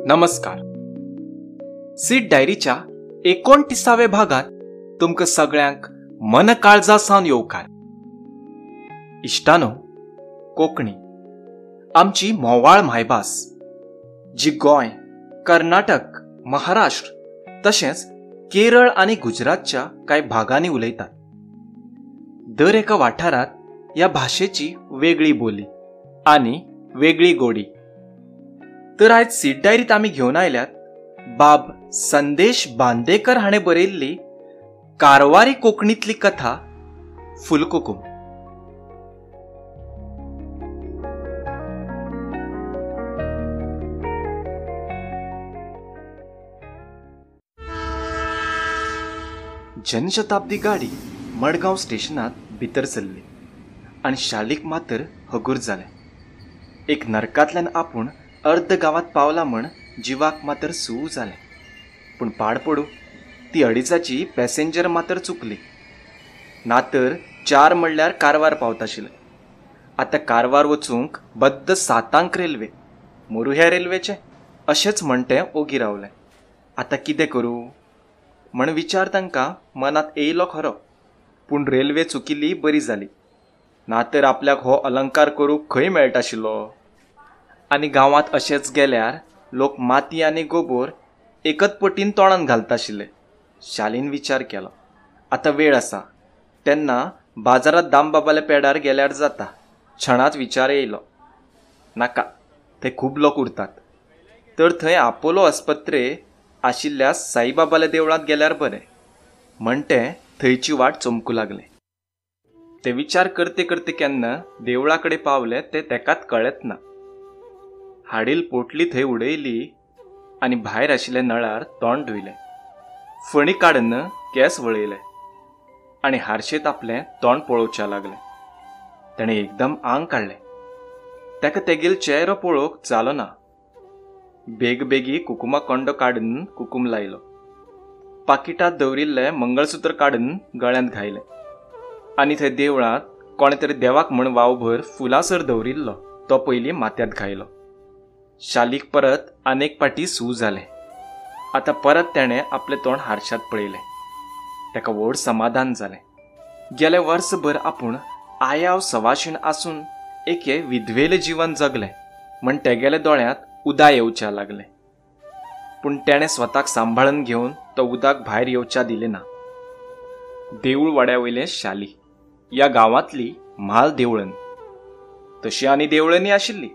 नमस्कार. सीड डायरीच्या 29व्या भागात तुमकां सगळ्यांक मन काळजा सावन येवकार. इश्टानो, कोंकणी आमची मोवाळ मायभास, जी गोंय, कर्नाटक, महाराष्ट्र तशेंच केरळ आनी गुजरातच्या कांय भागांनी उलयतात. दर एका वाठारात ह्या भाशेची वेगळी बोली आनी वेगळी गोडी. तर आयज सीड डायरीत आमी घेवन आयल्यात बाब संदेश बांदेकर हाणें बरयल्ली कारवारी कोंकणीतली कथा फुलकुकूम. जनशताब्दी गाडी मडगांव स्टेशनात भितर सरली आनी शालीक मात्र हगूर जालें. एक नरकांतल्यान आपूण अर्द गांवांत पावला म्हण जिवाक मात्र सू जालें. पूण पाड पडू, ती अडिजाची पॅसेंजर मात्र चुकली. ना तर 4 म्हणल्यार कारवार पावताशिल्ले. आतां कारवार वचूंक बद्द 7 रेल्वे. मरू ह्या रेल्वेचें अशेंच म्हणटें ओगी रावलें. आतां कितें करूं म्हण विचार तांकां मनांत येयलो खरो. पूण रेल्वे चुकिल्ली बरी जाली, ना तर आपल्याक हो अलंकार करूंक खंय मेळटाशिल्लो. आनी गांवांत अशेंच गेल्यार लोक माती आनी गोबोर एकच पटीन तोंडान घालताशिल्ले. शालीन विचार केलो, आतां वेळ आसा तेन्ना बाजारांत दामबाबाल्या पेडार गेल्यार जाता. क्षणात विचार येयलो, नाका, थंय खूब लोक उरतात. तर थंय आपोलो आस्पत्रे आशिल्ल्या साईबाबाल्या देवळांत गेल्यार बरें. म्हणटें थंयची वाट चमकूं लागलें. ते विचार करते करते केन्ना देवळा कडेन पावले ते तेकाच कळत ना. हाडील पोटली थंय उडयली आनी भायर आशिल्ल्या नळार तोंड धुयलें. फणी काडून केंस वळयले आनी हारशेत आपलें तोंड पळोवच्या लागलें. ताणें एकदम आंग काडलें. ताका तेगेल चेहरो पळोवंक जालो ना. बेगबेगी कुकुमा कोंडो काडून कुकूम लायलो. पाकिटांत दवरिल्लें मंगळसूत्र काडून गळ्यांत घायलें आनी थंय देवळांत कोणे तरी देवाक म्हण वावभर फुलासर दवरिल्लो तो पयलीं माथ्यांत घायलो. शालीक परत आनेक पाटी सू जालें. आतां परत तेणें आपलें तोंड हारशात पळयलें. ताका व्हड समाधान जालें. गेले वर्सभर आपूण आयाव सवाशीण आसून एके विधवेलें जिवन जगलें म्हण तेगेल्या दोळ्यांत उदक येवच्या लागलें. पूण तेणें स्वताक सांबाळून घेवन तो उदक भायर येवच्या दिलें ना. देवूळ वाड्यावयलें शाली ह्या गांवांतली म्हाल देवळण. तशी आनी देवळणी आशिल्ली,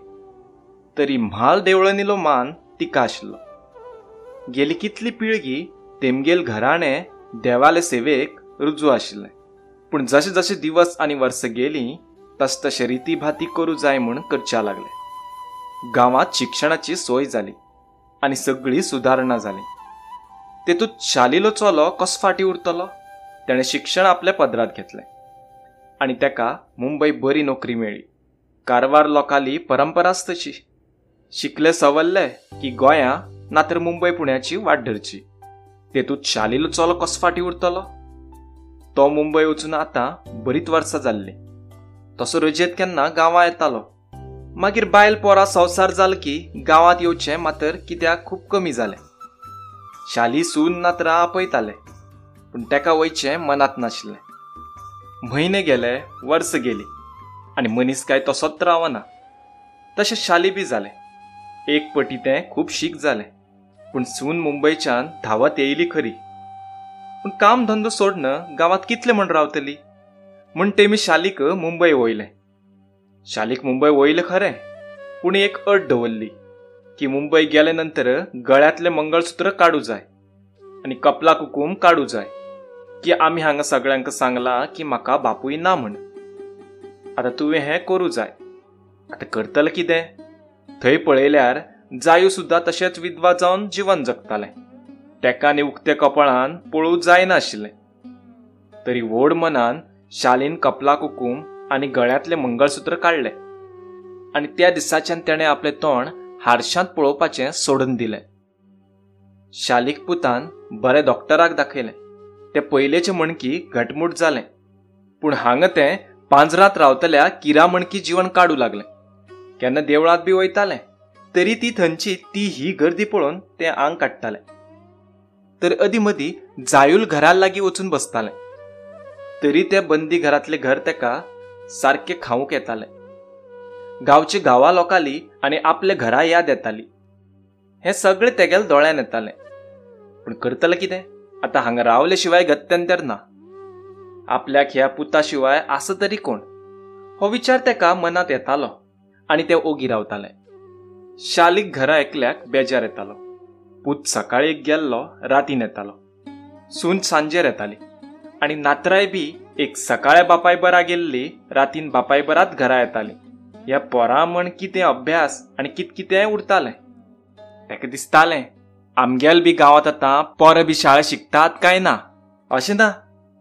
तरी म्हाल देवळणीलो मान तिका आशिल्लो. गेली कितली पिळगी तेमगेल घराणें देवाले सेवेक रुजू आशिल्लें. पूण जशे जशे दिवस आनी वर्स गेलीं तस तशे रिती भाती करूं जाय म्हूण करच्या लागले. गांवांत शिक्षणाची सोय जाली आनी सगळी सुदारणा जाली. तेतूंत शालीलो चलो कसो फाटीं उरतलो. तेणें शिक्षण आपल्या पदरांत घेतलें आनी ताका मुंबय बरी नोकरी मेळ्ळी. कारवार लोकाली परंपराच तशी. शिकले सवरले की गोंया ना तर मुंबय पुण्याची वाट धरची. तेतूंत शालीलो चलो कसो फाटीं उरतलो. तो मुंबय वचून आतां बरीच वर्सां जाल्लीं. तसो रजेत केन्ना गांवां येतालो. मागीर बायल पोरा संवसार जालो की गांवांत येवचें मातर कित्याक खूब कमी जालें. शाली सून नातरां आपयताले, पूण ताका वयचें मनांत नाशिल्लें. म्हयने गेले, वर्स गेली आनी मनीस काय तसोच रावना. तशें शाली बी जालें. एक पटी तें खूब शीक जालें. पूण सून मुंबयच्यान धांवत येयली खरी, पूण काम धंदो सोडन गांवांत कितले म्हण रावतली. म्हूण तेमी शालीक मुंबय वयलें. शालीक मुंबय वयलें खरें, पूण एक अट दवरली की मुंबय गेले नंतर गळ्यांतलें मंगळसूत्र काडूं जाय आनी कपला कुकूम काडूं जाय, की आमी हांगा सगळ्यांक सांगलां की म्हाका बापूय ना म्हण. आतां तुवें हें करूं जाय. आतां करतलें कितें. थंय पळयल्यार जायो सुद्दां तशेंच विधवा जावन जिवन जगतालें. तेका आनी उक्त्या कपाळान पळोवं जायना आशिल्लें. तरी व्हड मनान शालीन कपला कुकूम आनी गळ्यांतलें मंगळसूत्र काडलें आनी त्या दिसाच्यान तेणें आपलें तोंड हारशांत पळोवपाचें सोडून दिलें. शालीक पुतान बरें डॉक्टराक दाखयलें. ते पयलेचे म्हणकी घटमूट जालें, पूण हांगा तें पांजरात रावतल्या किरामणकी जीवन काडू लागले. केन्ना देवळात बी वयताले तरी ती थंची ती ही गर्दी पळोवन ते आंग काडटाले. तर अदी मदी जायूल घरा लागीं वचून बसताले तरी ते बंदी घरातले घर तेका सारखे खावूंक येताले. गांवची गांवा लोकाली आनी आपले घरा याद येताली. हे सगळे तेगेल दोळ्यान येताले. पूण करतले कितें? आतां हांगा रावले शिवाय गत्यंतर ना. आपल्याक ह्या पुता शिवाय आसा तरी कोण? हो विचार तेका मनात येतालो आनी ते ओगी रावताले. शालीक घरा एकल्याक बेजार येतालो. पूत सकाळी गेल्लो रातीन येतालो. सून सांजेर येताली आनी नातराय बी एक सकाळी बापाय बरा गेल्ली रातीन बापाय बरात घरा येताली. ह्या पोरां म्हण कितें अभ्यास आनी कितें उरतालें. तेका दिसतालें आमगेल बी गांवांत आतां पोरां बी शाळा शिकतात काय ना. अशें ना,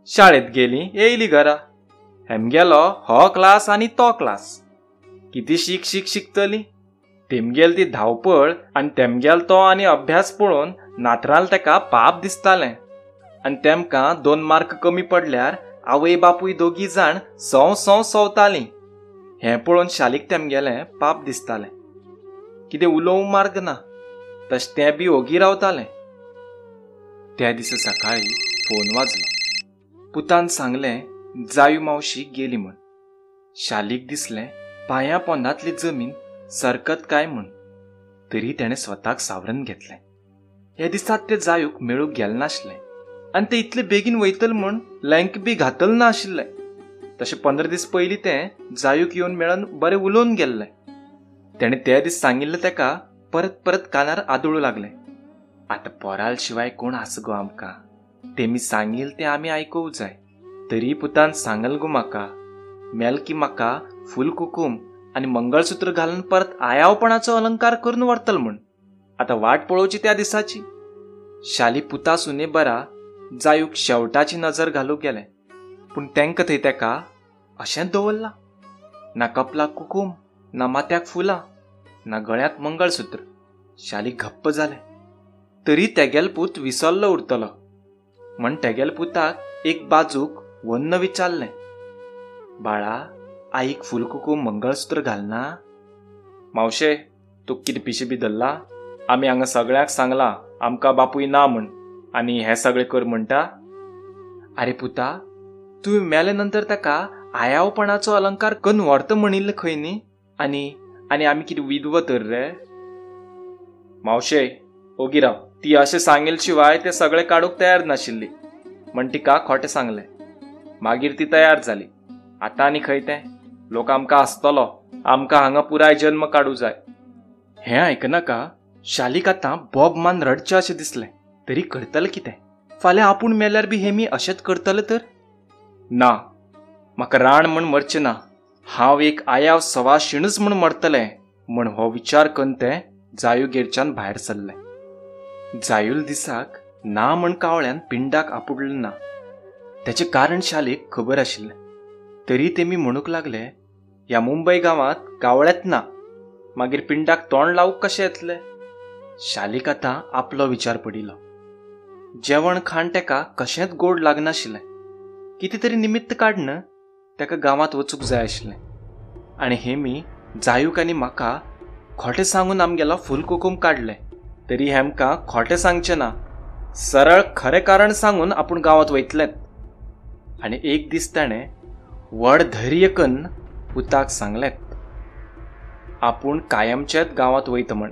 शाळेत गेलीं येयली घरा. हेमगेलो हो क्लास आनी तो क्लास. कितें शिकतली. तेमगेल ती धांवपळ आनी तेमगेल तो आनी अभ्यास पळोवन नातराल तेका पाप दिसतालें. आनी तेमकां 2 मार्क कमी पडल्यार आवय बापूय दोगी जाण सव सवतालीं. हें पळोवन शालीक तेमगेलें पाप दिसतालें. कितें उलोवंक मार्ग ना तशें तें बी ओगी रावतालें. त्या दिसा सकाळी फोन वाजलो. पुतान सांगलें जायू मावशी गेली म्हण. शालीक दिसलें पांयां पोंदांतली जमीन सरकत काय म्हण. तरी तेणें स्वताक सावरून घेतलें. ह्या दिसात ते जायूक मेळूंक गेलें नासलें आनी ते इतले बेगीन वयतल म्हण लँक बी घातल ना आशिल्लें. तशें 15 दीस पयलीं तें जायूक येवन मेळोन बरें उलोवन गेल्लें. तेणें ते दीस सांगिल्लें तेका परत कानार आदळू लागलें. आतां पोराल शिवाय कोण आसा गो आमकां. तेमी सांगिल्लें तें आमी आयकूंक जाय. तरी पुतान सांगल गो म्हाका मेल की म्हाका फूल कुकूम आनी मंगळसूत्र घालून परत आयावपणाचो अलंकार करून व्हरतल म्हण. आतां वाट पळोवची त्या दिसाची. शाली पुता सुने बरा जायूक शेवटाची नजर घालूंक गेलें. पूण तेंका थंय तेका अशेंच दवरलां. ना कपलाक कुकूम, ना माथ्याक फुलां, ना गळ्यांत मंगळसूत्र. शाली घप्प जालें. तरी तेगेल पूत विसरलो उरतलो म्हण तेगेल पुताक एक बाजूक वन्न विचारलें, बाळा आईक फूल कुकूम मंगळसूत्र घालना? मावशे तूं कितें पिशे बी धरला? आमी हांगा सगळ्याक सांगलां आमकां बापूय ना म्हण आनी हें सगळें कर म्हणटा. आरे पुता तुवें मेले नंतर ताका आयावपणाचो अलंकार करून व्हरता म्हणिल्लें खंय न्ही. आनी आमी कितें विधवा तर रे. मावशे ओगी राव. ती अशें सांगिल्ले शिवाय ते सगळें काडूंक तयार नाशिल्ली म्हण तिका खोटें सांगलें. मागीर ती तयार जाली. आतां आनी खंय तें लोक आमकां आसतलो. आमकां हांगा पुराय जन्म काडूं जाय. हें आयकनाका शालीक आतां बोब मान रडचें अशें दिसलें. तरी करतलें कितें? फाल्यां आपूण मेल्यार बी हेमी अशेंच करतले तर? ना, म्हाका राण म्हण मरचें ना. हांव एक आयाव सवाशिणच म्हण मरतलें म्हण हो विचार करून तें जायूगेरच्यान भायर सरलें. जायूल दिसाक ना म्हण कावळ्यान पिंडाक आपुडलें ना. तेचें कारण शालीक खबर आशिल्लें. तरी तेमी म्हणूंक लागले ह्या मुंबय गांवांत कावळेच ना, मागीर पिंडाक तोंड लावूंक कशें येतलें? शालीक आतां आपलो विचार पडिलो. जेवण खाण तेका कशेंच गोड लागनाशिल्लें. कितें तरी निमित्त काडन तेका गांवांत वचूंक जाय आशिल्लें. आनी हेमी जायूक आनी म्हाका खोटें सांगून आमगेलो फूल कुकूम काडलें. तरी हेमकां खोटें सांगचें ना, सरळ खरें कारण सांगून आपूण गांवांत वयतलेंच. आनी एक दीस ताणें व्हड धैर्य करून पुताक सांगलें आपूण कायमचेच गांवांत वयता म्हण.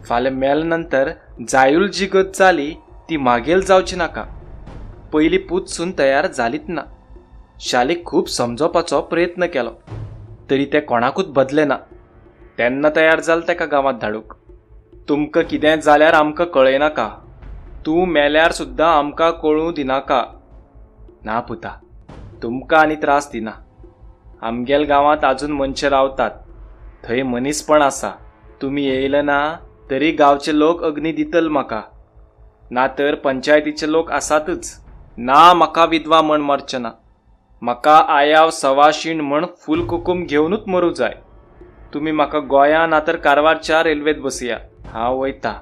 फाल्यां मेले नंतर जायूल जी गत जाली ती मागेल जावची नाका. पयलीं पूत सून तयार जालीच ना. शालीक खूब समजोवपाचो प्रयत्न केलो तरी तें कोणाकूच बदलें ना. तेन्ना तयार जालें तेका गांवांत धाडूंक. तुमकां कितें जाल्यार आमकां कळयनाका. तूं मेल्यार सुद्दां आमकां कळूं दिनाका. ना पुता, तुमकां आनी त्रास दिना. आमगेल गांवांत आजून मनशां रावतात. थंय मनीसपण आसा. तुमी येयले ना तरी गांवचे लोक अग्नी दितल म्हाका. ना तर पंचायतीचे लोक आसातच. ना म्हाका विधवा म्हण मरचें ना. म्हाका आयाव सवाशीण म्हण फूल कुकूम घेवनूच मरूं जाय. तुमी म्हाका गोंया ना तर कारवारच्या रेल्वेत बसया. हांव वयता.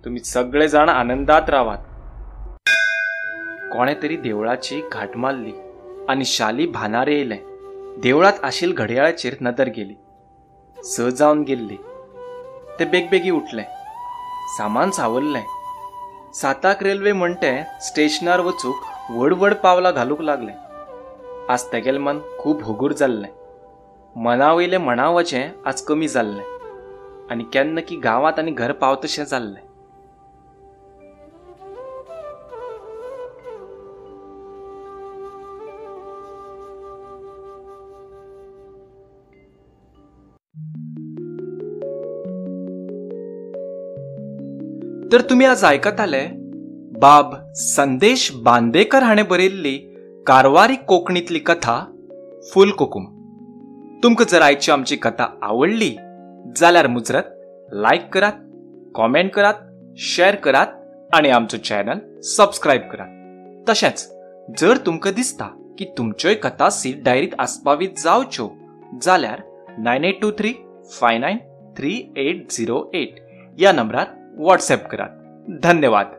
तुमी सगळे जाण आनंदात रावात. कोणे तरी देवळाची घाट मारली आनी शाली भानार येयलें. देवळात आशिल्ल घडयाळाचेर नदर गेली. 6 जावन गेल्ली. ते बेगबेगी उठले. सामान सावरलें. 7 रेल्वे म्हणटे स्टेशनार वचूंक व्हड व्हड पावलां घालूंक लागले. आस्तेगेल मन खूब हगूर जाल्लें. मनावयलें म्हणावचें आज कमी जाल्लें आनी केन्ना की गांवांत आनी घर पावतशें जाल्लें. तर तुम्ही आज आयकताले बाब संदेश बांदेकर हाणें बरयल्ली कारवारी कोंकणीतली कथा फुलकुकूम. तुमकां जर आयची आमची कथा आवडली जाल्यार मुजरत लायक करात, कॉमेंट करात, शेअर करात आणि आमचो चॅनल सबस्क्राईब करात. तशेंच जर तुमकां दिसता की तुमच्योय कथा सीड डायरीत आस्पावीत जावच्यो जाल्यार 9823 593808 या नंबरार व्हॉट्सॲप करात. धन्यवाद.